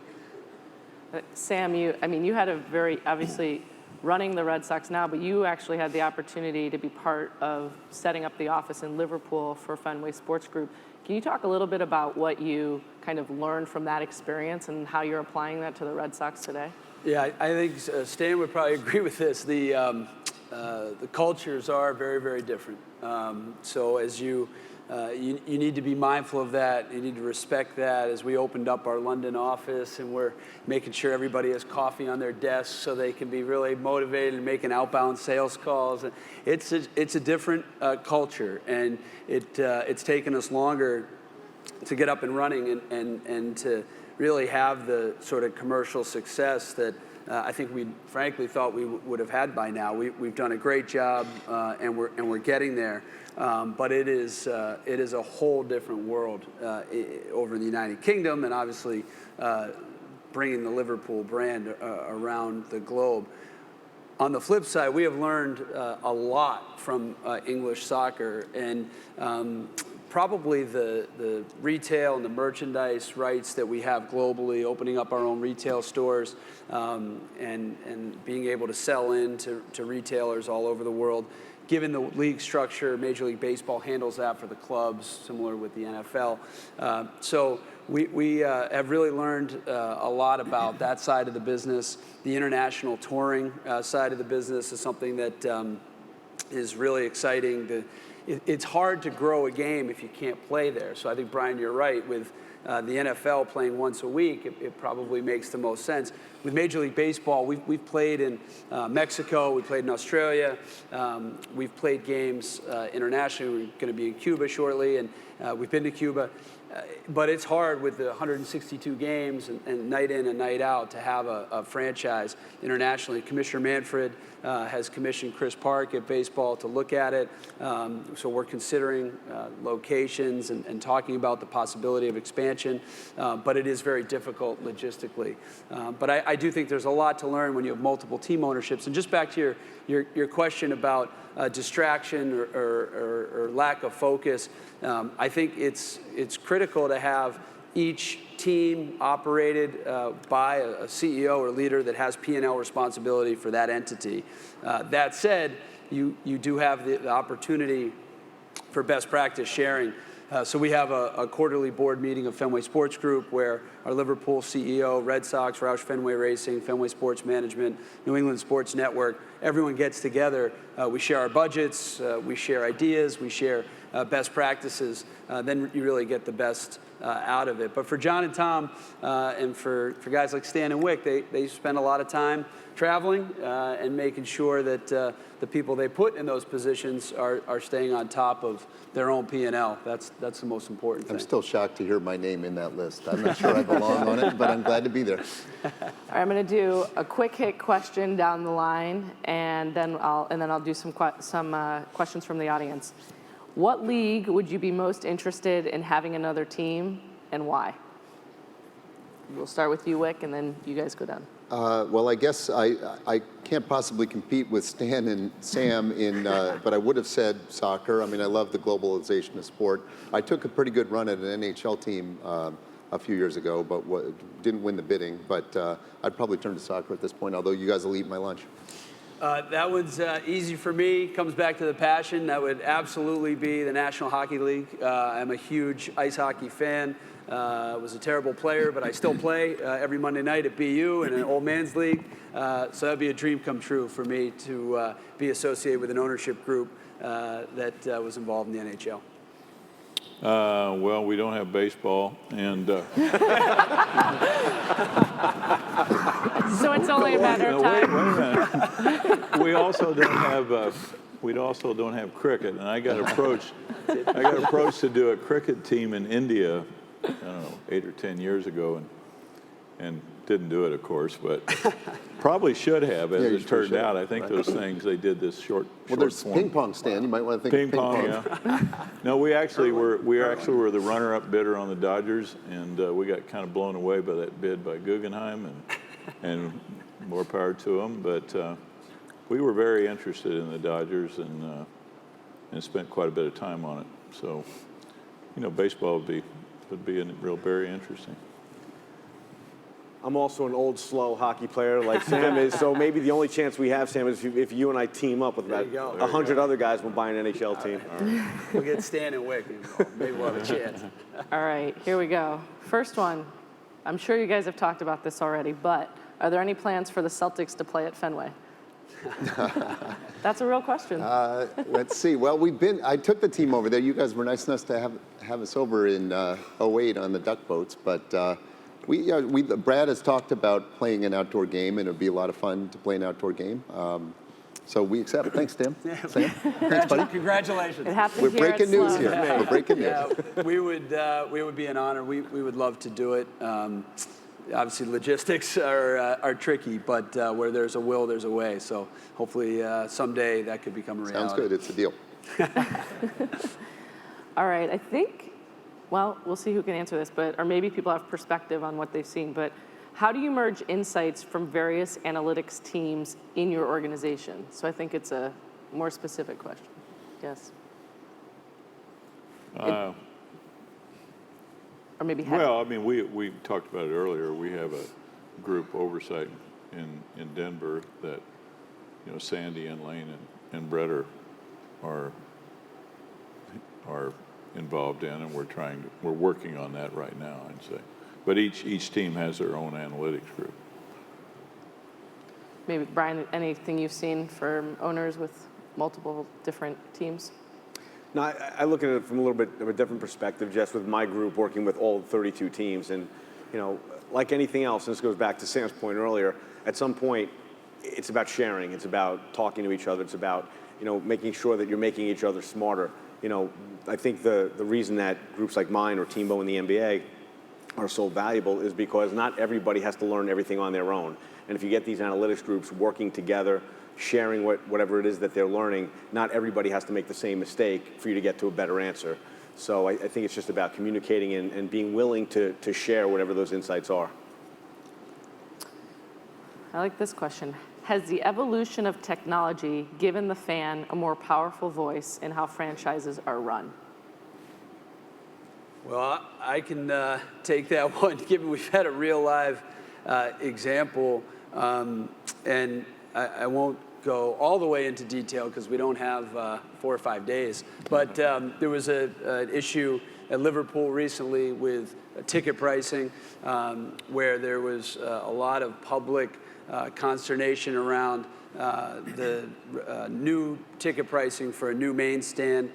Sam, you had a very, obviously, running the Red Sox now, but you actually had the opportunity to be part of setting up the office in Liverpool for Fenway Sports Group. Can you talk a little bit about what you kind of learned from that experience and how you're applying that to the Red Sox today? Yeah, I think Stan would probably agree with this. The cultures are very, very different. So as you need to be mindful of that. You need to respect that. As we opened up our London office, and we're making sure everybody has coffee on their desk so they can be really motivated and making outbound sales calls. It's a different culture, and it's taken us longer to get up and running and to really have the sort of commercial success that I think we frankly thought we would have had by now. We've done a great job, and we're getting there. But it is a whole different world over in the United Kingdom, and obviously bringing the Liverpool brand around the globe. On the flip side, we have learned a lot from English soccer, and probably the retail and the merchandise rights that we have globally, opening up our own retail stores and being able to sell to retailers all over the world. Given the league structure, Major League Baseball handles that for the clubs, similar with the NFL. So we have really learned a lot about that side of the business. The international touring side of the business is something that is really exciting. It's hard to grow a game if you can't play there. So I think, Brian, you're right. With the NFL playing once a week, it probably makes the most sense. With Major League Baseball, we've played in Mexico, we played in Australia, we've played games internationally. We're going to be in Cuba shortly, and we've been to Cuba. But it's hard with the 162 games and night in and night out to have a franchise internationally. Commissioner Manfred has commissioned Chris Park at baseball to look at it. So we're considering locations and talking about the possibility of expansion. But it is very difficult logistically. But I do think there's a lot to learn when you have multiple team ownerships. And just back to your question about distraction or lack of focus, I think it's critical to have each team operated by a CEO or leader that has P&L responsibility for that entity. That said, you do have the opportunity for best practice sharing. So we have a quarterly board meeting of Fenway Sports Group where our Liverpool CEO, Red Sox, Roush Fenway Racing, Fenway Sports Management, New England Sports Network, everyone gets together. We share our budgets, we share ideas, we share best practices. Then you really get the best out of it. But for John and Tom and for guys like Stan and Wick, they spend a lot of time traveling and making sure that the people they put in those positions are staying on top of their own P&L. That's the most important thing. I'm still shocked to hear my name in that list. I'm not sure I belong on it, but I'm glad to be there. All right, I'm going to do a quick hit question down the line, and then I'll do some questions from the audience. What league would you be most interested in having another team, and why? We'll start with you, Wick, and then you guys go down. Well, I guess I can't possibly compete with Stan and Sam but I would have said soccer. I mean, I love the globalization of sport. I took a pretty good run at an NHL team a few years ago, but didn't win the bidding. But I'd probably turn to soccer at this point, although you guys will eat my lunch. That one's easy for me. Comes back to the passion. That would absolutely be the National Hockey League. I'm a huge ice hockey fan. Was a terrible player, but I still play every Monday night at BU in an old man's league. So that'd be a dream come true for me to be associated with an ownership group that was involved in the NHL. Well, we don't have baseball, and So it's only a matter of time. Wait a minute. We also don't have cricket, and I got approached to do a cricket team in India, I don't know, 8 or 10 years ago, and didn't do it, of course, but probably should have, as it turned out. I think those things, they did this short There's form. ping pong, Stan. You might want to think Ping of pong, yeah. No, we actually were the runner-up bidder on the Dodgers, and we got kind of blown away by that bid by Guggenheim, and more power to them. But we were very interested in the Dodgers and spent quite a bit of time on it. So, baseball would be very interesting. I'm also an old, slow hockey player like Sam is, so maybe the only chance we have, Sam, is if you and I team up with about 100 other guys, we'll buy an NHL team. Right. We'll get Stan and Wick involved. Maybe we'll have a chance. All right, here we go. First one. I'm sure you guys have talked about this already, but are there any plans for the Celtics to play at Fenway? That's a real question. Let's see. Well, I took the team over there. You guys were nice enough to have us over in 08 on the duck boats, but Brad has talked about playing an outdoor game, and it would be a lot of fun to play an outdoor game. So we accept. Thanks, Tim. Sam. Thanks, buddy. Congratulations. It happens We're here breaking at news Sloan. here. Yeah. We're breaking news. Yeah, we would be an honor. We would love to do it. Obviously, logistics are tricky, but where there's a will, there's a way. So hopefully someday that could become a reality. Sounds good. It's a deal. All right, I think, well, we'll see who can answer this, or maybe people have perspective on what they've seen, but How do you merge insights from various analytics teams in your organization? So I think it's a more specific question. Yes. Or maybe Well, I mean, we talked about it earlier. We have a group oversight in Denver that, you know, Sandy and Lane and Brett are involved in, and we're working on that right now, I'd say. But each team has their own analytics group. Maybe, Brian, anything you've seen for owners with multiple different teams? No, I look at it from a little bit of a different perspective, just with my group working with all 32 teams. And, you know, like anything else, and this goes back to Sam's point earlier, at some point, it's about sharing. It's about talking to each other. It's about, you know, making sure that you're making each other smarter. You know, I think the reason that groups like mine or Teambo in the NBA are so valuable is because not everybody has to learn everything on their own. And if you get these analytics groups working together, sharing whatever it is that they're learning, not everybody has to make the same mistake for you to get to a better answer. So I think it's just about communicating and being willing to share whatever those insights are. I like this question. Has the evolution of technology given the fan a more powerful voice in how franchises are run? Well, I can take that one, given we've had a real live example, and I won't go all the way into detail because we don't have 4 or 5 days, but there was an issue at Liverpool recently with ticket pricing where there was a lot of public consternation around the new ticket pricing for a new main stand.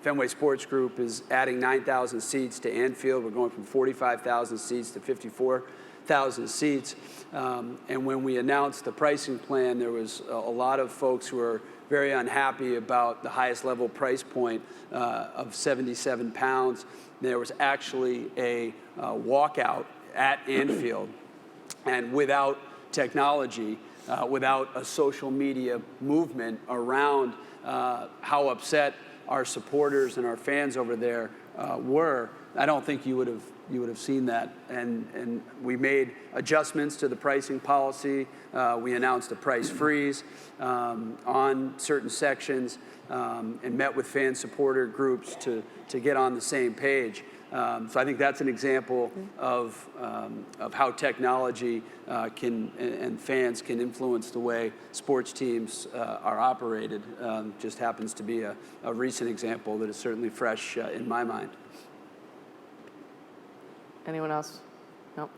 Fenway Sports Group is adding 9,000 seats to Anfield. We're going from 45,000 seats to 54,000 seats. And when we announced the pricing plan, there was a lot of folks who were very unhappy about the highest level price point of £77. There was actually a walkout at Anfield. And without technology, without a social media movement around how upset our supporters and our fans over there were, I don't think you would have seen that. And we made adjustments to the pricing policy. We announced a price freeze on certain sections and met with fan supporter groups to get on the same page. So I think that's an example of how technology and fans can influence the way sports teams are operated. Just happens to be a recent example that is certainly fresh in my mind. Anyone else? No.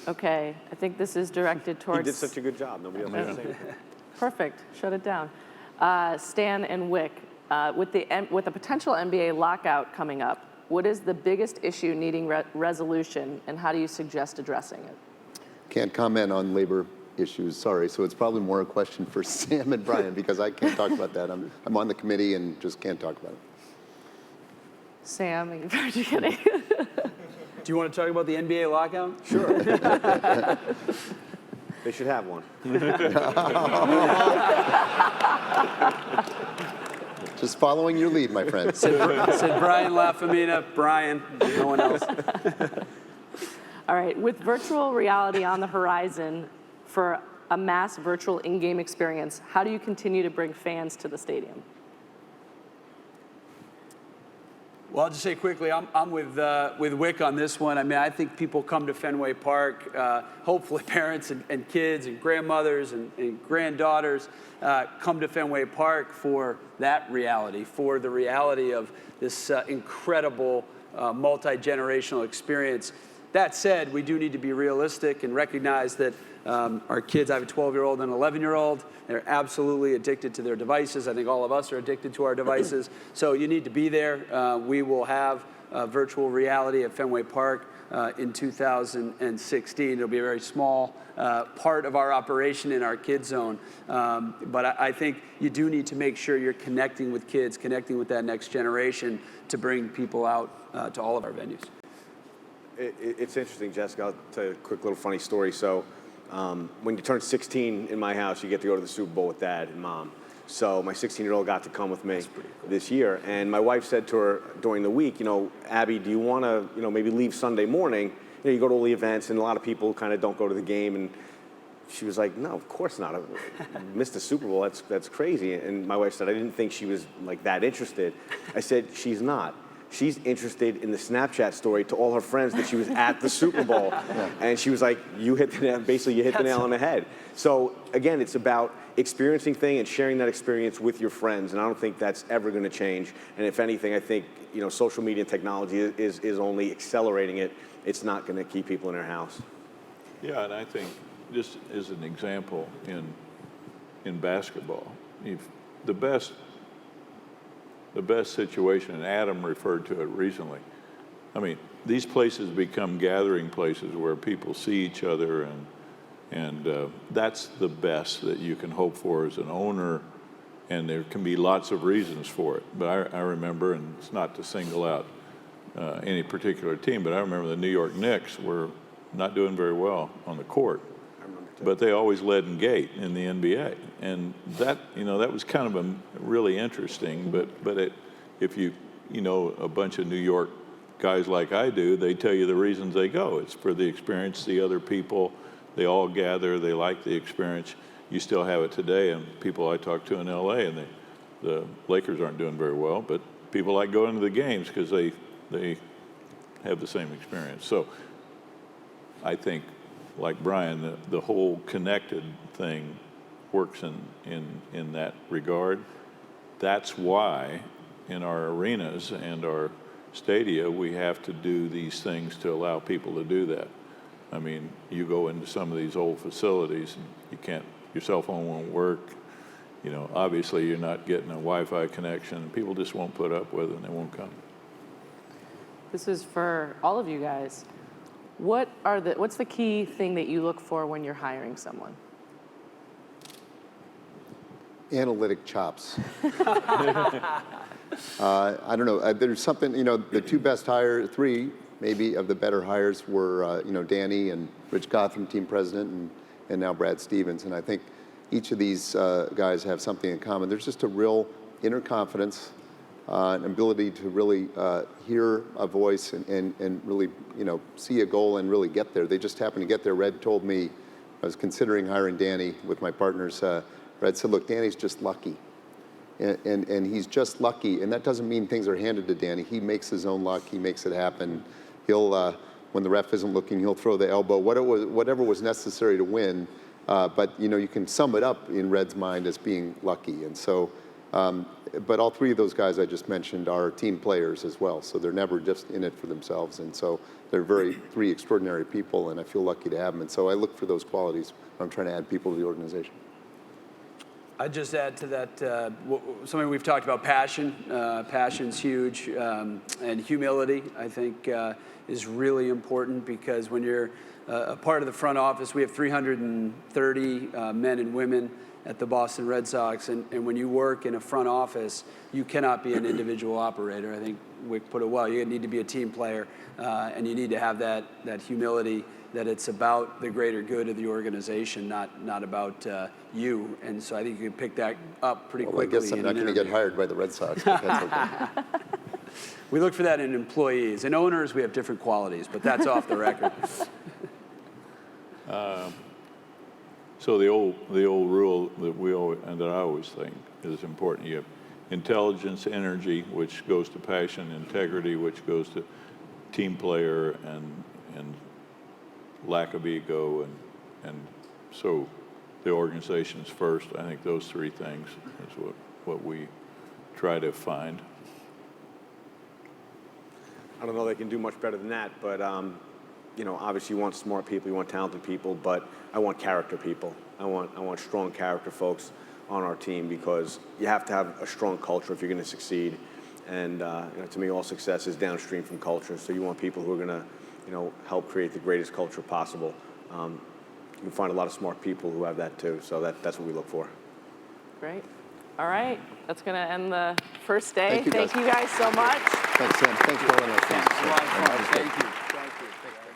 Okay, I think this is directed towards... You did such a good job. Nobody else has to say anything. Perfect. Shut it down. Stan and Wick, with the potential NBA lockout coming up, what is the biggest issue needing resolution, and how do you suggest addressing it? Can't comment on labor issues, sorry. So it's probably more a question for Sam and Brian because I can't talk about that. I'm on the committee and just can't talk about it. Sam, are you kidding? Do you want to talk about the NBA lockout? Sure. They should have one. Just following your lead, my friend. Said Brian LaFamina. Brian, no one else. All right, with virtual reality on the horizon for a mass virtual in-game experience, how do you continue to bring fans to the stadium? Well, I'll just say quickly, I'm with Wick on this one. I mean, I think people come to Fenway Park, hopefully parents and kids and grandmothers and granddaughters come to Fenway Park for that reality, for the reality of this incredible multi-generational experience. That said, we do need to be realistic and recognize that our kids, I have a 12-year-old and an 11-year-old, they're absolutely addicted to their devices. I think all of us are addicted to our devices. So you need to be there. We will have virtual reality at Fenway Park in 2016. It'll be a very small part of our operation in our kids zone. But I think you do need to make sure you're connecting with kids, connecting with that next generation to bring people out to all of our venues. It's interesting, Jessica. I'll tell you a quick little funny story. So when you turn 16 in my house, you get to go to the Super Bowl with Dad and Mom. So my 16-year-old got to come with me this year. And my wife said to her during the week, you know, Abby, do you want to, you know, maybe leave Sunday morning you go to all the events, and a lot of people kind of don't go to the game. And she was like, no, of course not. I missed the Super Bowl. That's crazy. And my wife said, I didn't think she was like that interested. I said, she's not. She's interested in the Snapchat story to all her friends that she was at the Super Bowl. Yeah. And she was like, you hit the nail on the head. So again, it's about experiencing things and sharing that experience with your friends. And I don't think that's ever going to change. And if anything, I think, social media and technology is only accelerating it. It's not going to keep people in their house. Yeah, and I think just as an example in basketball, if the best situation, and Adam referred to it recently, I mean, these places become gathering places where people see each other, and that's the best that you can hope for as an owner, and there can be lots of reasons for it. But I remember, and it's not to single out any particular team, but I remember the New York Knicks were not doing very well on the court, but they always led in gate in the NBA, and that that was kind of really interesting. But if you a bunch of New York guys like I do, they tell you the reasons they go. It's for the experience, the other people. They all gather. They like the experience. You still have it today, and people I talk to in LA, and the Lakers aren't doing very well, but people like going to the games because they have the same experience. So I think, like Brian, the whole connected thing works in that regard. That's why in our arenas and our stadia, we have to do these things to allow people to do that. I mean, you go into some of these old facilities and your cell phone won't work. Obviously you're not getting a Wi-Fi connection, and people just won't put up with it and they won't come. This is for all of you guys. What's the key thing that you look for when you're hiring someone? Analytic chops. I don't know. There's something, the two best hires, three maybe of the better hires were, Danny and Rich Gotham, team president, and now Brad Stevens. And I think each of these guys have something in common. There's just a real inner confidence, an ability to really hear a voice and really, see a goal and really get there. They just happen to get there. Red told me, I was considering hiring Danny with my partners. Red said, look, Danny's just lucky. And he's just lucky. And that doesn't mean things are handed to Danny. He makes his own luck. He makes it happen. He'll, when the ref isn't looking, he'll throw the elbow, whatever was necessary to win. But, you can sum it up in Red's mind as being lucky. And so, but all three of those guys I just mentioned are team players as well. So they're never just in it for themselves. And so they're three extraordinary people, and I feel lucky to have them. And so I look for those qualities when I'm trying to add people to the organization. I'd just add to that something we've talked about, passion. Passion's huge, and humility, I think, is really important, because when you're a part of the front office, we have 330 men and women at the Boston Red Sox, and when you work in a front office, you cannot be an individual operator. I think Wick put it well. You need to be a team player, and you need to have that humility, that it's about the greater good of the organization, not about you. And so I think you can pick that up pretty quickly. I guess I'm not going to get hired by the Red Sox, but that's okay. We look for that in employees. In owners, we have different qualities, but that's off the record. So the old rule that I always think is important. You have intelligence, energy, which goes to passion; integrity, which goes to team player, and lack of ego, and so the organization's first. I think those three things is what we try to find. I don't know they can do much better than that, but obviously you want smart people, you want talented people, but I want character people. I want strong character folks on our team, because you have to have a strong culture if you're going to succeed. And to me, all success is downstream from culture. So you want people who are going to help create the greatest culture possible. You can find a lot of smart people who have that too. So that's what we look for. Great. All right. That's going to end the first day. Thank you guys so much. Thanks, Sam. Thanks for having us. Thank you. Thank you.